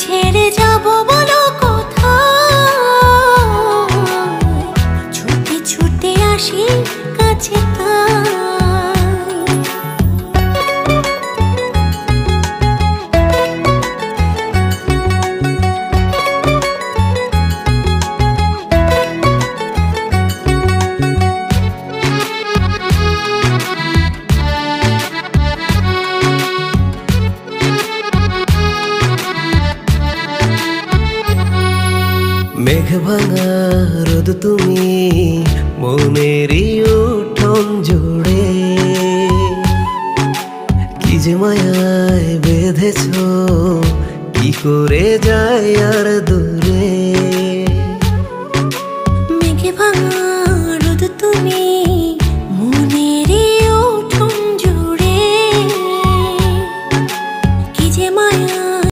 ছেড়ে যাব বলো কোথায়, ছুটে ছুটে আসি কাছে মেঘ ভাঙা রোদ তুমি মনেরই উঠোন জুড়ে, কি যে মায়ায় বেঁধেছ, কি করে যায় আর দূরে। মেঘ ভাঙা